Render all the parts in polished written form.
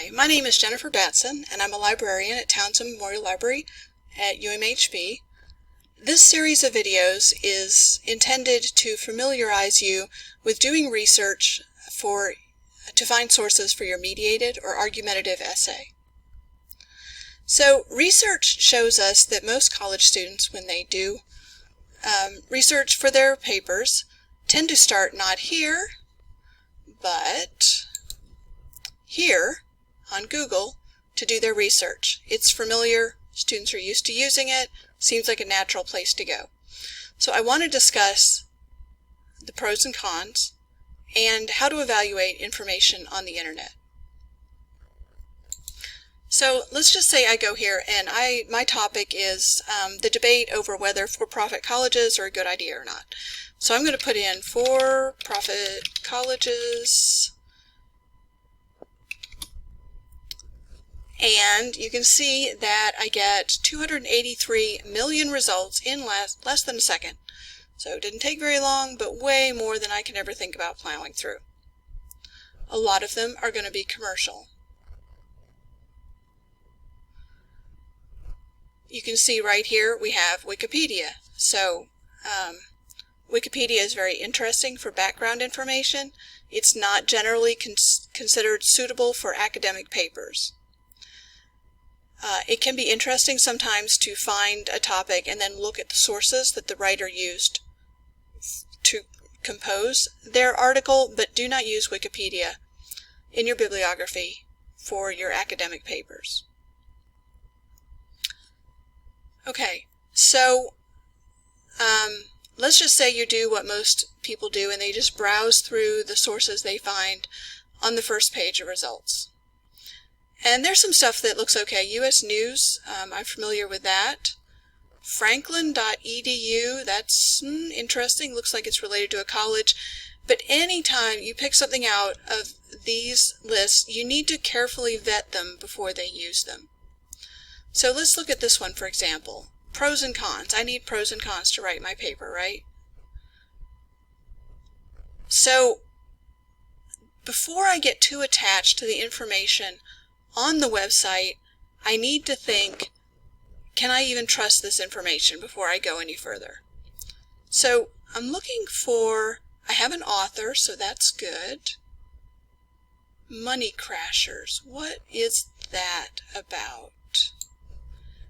Hi, my name is Jennifer Batson, and I'm a librarian at Townsend Memorial Library at UMHB. This series of videos is intended to familiarize you with doing research to find sources for your mediated or argumentative essay. So research shows us that most college students, when they do research for their papers, tend to start not here, but here on Google to do their research. It's familiar, students are used to using it, seems like a natural place to go. So I want to discuss the pros and cons and how to evaluate information on the internet. So let's just say I go here and my topic is the debate over whether for-profit colleges are a good idea or not. So I'm going to put in for-profit colleges, and you can see that I get 283 million results in less than a second. So it didn't take very long, but way more than I can ever think about plowing through. A lot of them are going to be commercial. You can see right here we have Wikipedia. So Wikipedia is very interesting for background information. It's not generally considered suitable for academic papers. It can be interesting sometimes to find a topic and then look at the sources that the writer used to compose their article, but do not use Wikipedia in your bibliography for your academic papers. Okay, so let's just say you do what most people do and they just browse through the sources they find on the first page of results. And there's some stuff that looks okay. U.S. News, I'm familiar with that. Franklin.edu, that's interesting. Looks like it's related to a college. But anytime you pick something out of these lists, you need to carefully vet them before they use them. So let's look at this one, for example. Pros and cons. I need pros and cons to write my paper, right? So before I get too attached to the information on the website, I need to think, can I even trust this information before I go any further? So I'm looking for, I have an author, so that's good. Money Crashers, what is that about?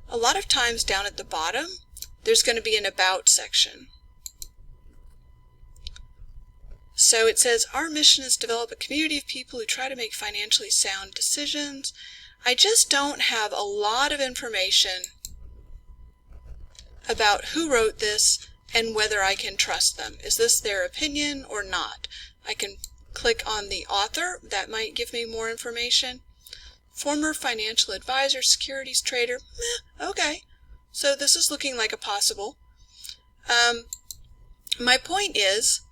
A lot of times down at the bottom, there's going to be an About section. So it says, our mission is to develop a community of people who try to make financially sound decisions. I just don't have a lot of information about who wrote this and whether I can trust them. Is this their opinion or not? I can click on the author. That might give me more information. Former financial advisor, securities trader. Okay, so this is looking like a possible. My point is,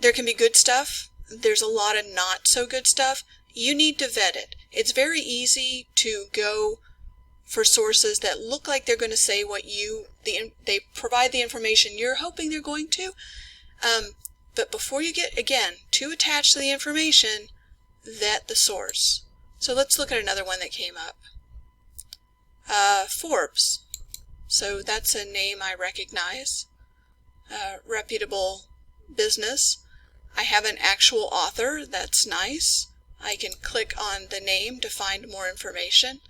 there can be good stuff. There's a lot of not so good stuff. You need to vet it. It's very easy to go for sources that look like they're going to say what they provide the information you're hoping they're going to. But before you get, again, too attached to the information, vet the source. So let's look at another one that came up. Forbes. So that's a name I recognize. Reputable business. I have an actual author. That's nice. I can click on the name to find more information.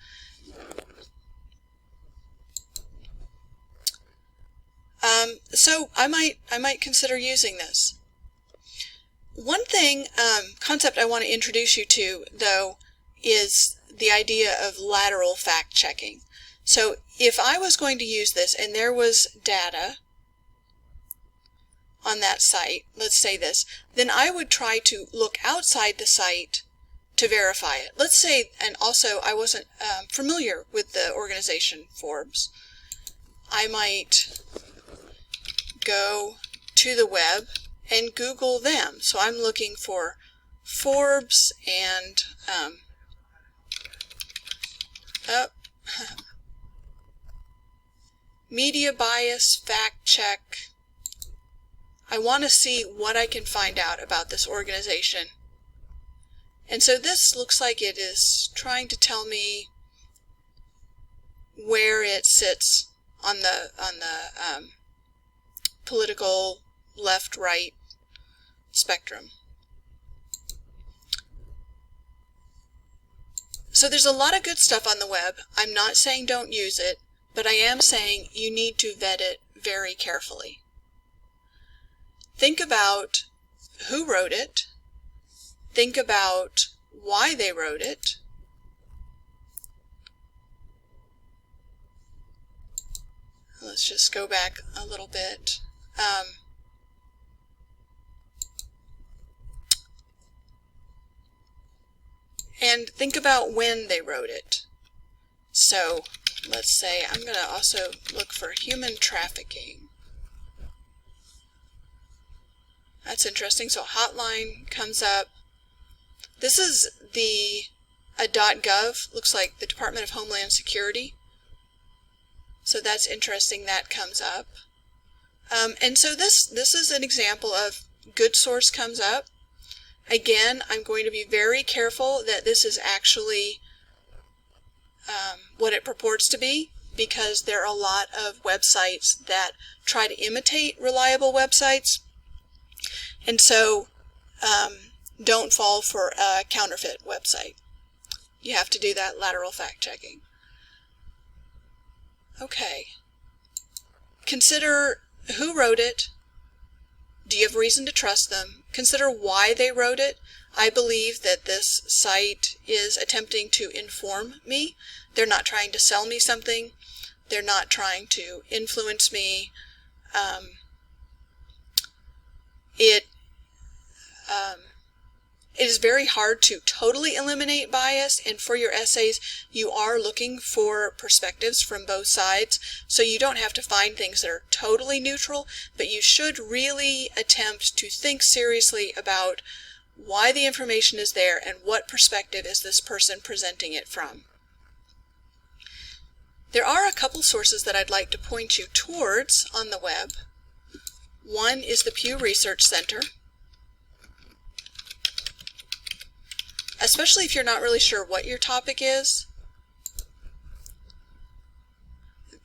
So I might consider using this. One thing, concept I want to introduce you to, though, is the idea of lateral fact checking. So if I was going to use this and there was data on that site, let's say this, then I would try to look outside the site to verify it. Let's say, and also I wasn't familiar with the organization Forbes. I might go to the web and Google them. So I'm looking for Forbes and media bias fact check. I want to see what I can find out about this organization And so this looks like it is trying to tell me where it sits on the political left-right spectrum. So there's a lot of good stuff on the web. I'm not saying don't use it, but I am saying you need to vet it very carefully. Think about who wrote it. Think about why they wrote it. Let's just go back a little bit. And think about when they wrote it. So let's say I'm going to also look for human trafficking. That's interesting. So Hotline comes up. This is a .gov, looks like the Department of Homeland Security. So that's interesting, that comes up. And so this is an example of good source comes up. Again, I'm going to be very careful that this is actually what it purports to be, because there are a lot of websites that try to imitate reliable websites. And so don't fall for a counterfeit website. You have to do that lateral fact checking. Okay. Consider who wrote it. Do you have reason to trust them? Consider why they wrote it. I believe that this site is attempting to inform me. They're not trying to sell me something. They're not trying to influence me. It is very hard to totally eliminate bias, and for your essays you are looking for perspectives from both sides, so you don't have to find things that are totally neutral, but you should really attempt to think seriously about why the information is there and what perspective is this person presenting it from. There are a couple sources that I'd like to point you towards on the web. One is the Pew Research Center. Especially if you're not really sure what your topic is.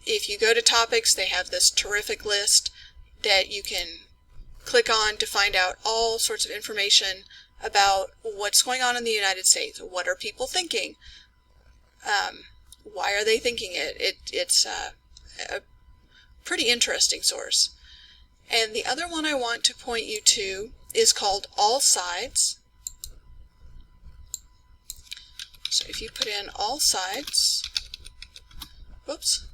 If you go to topics, they have this terrific list that you can click on to find out all sorts of information about what's going on in the United States. What are people thinking? Why are they thinking it? It's a pretty interesting source. And the other one I want to point you to is called All Sides. So if you put in All Sides, whoops,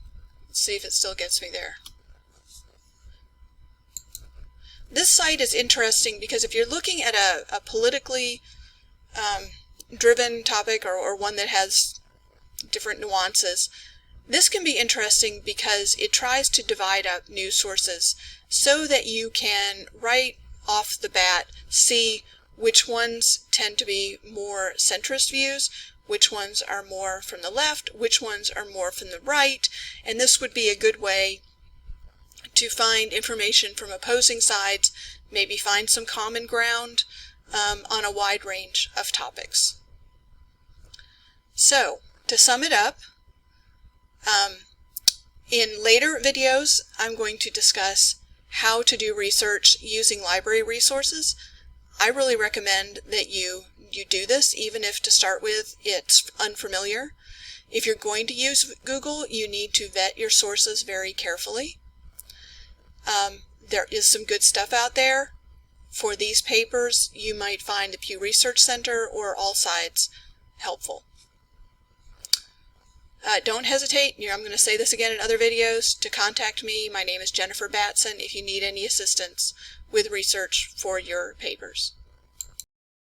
let's see if it still gets me there. This site is interesting because if you're looking at a politically driven topic or one that has different nuances, this can be interesting because it tries to divide up news sources so that you can right off the bat see which ones tend to be more centrist views, which ones are more from the left, which ones are more from the right, and this would be a good way to find information from opposing sides, maybe find some common ground on a wide range of topics. So, to sum it up, in later videos I'm going to discuss how to do research using library resources. I really recommend that you do this, even if to start with it's unfamiliar. If you're going to use Google, you need to vet your sources very carefully. There is some good stuff out there. For these papers, you might find the Pew Research Center or All Sides helpful. Don't hesitate, I'm going to say this again in other videos, to contact me. My name is Jennifer Batson if you need any assistance with research for your papers.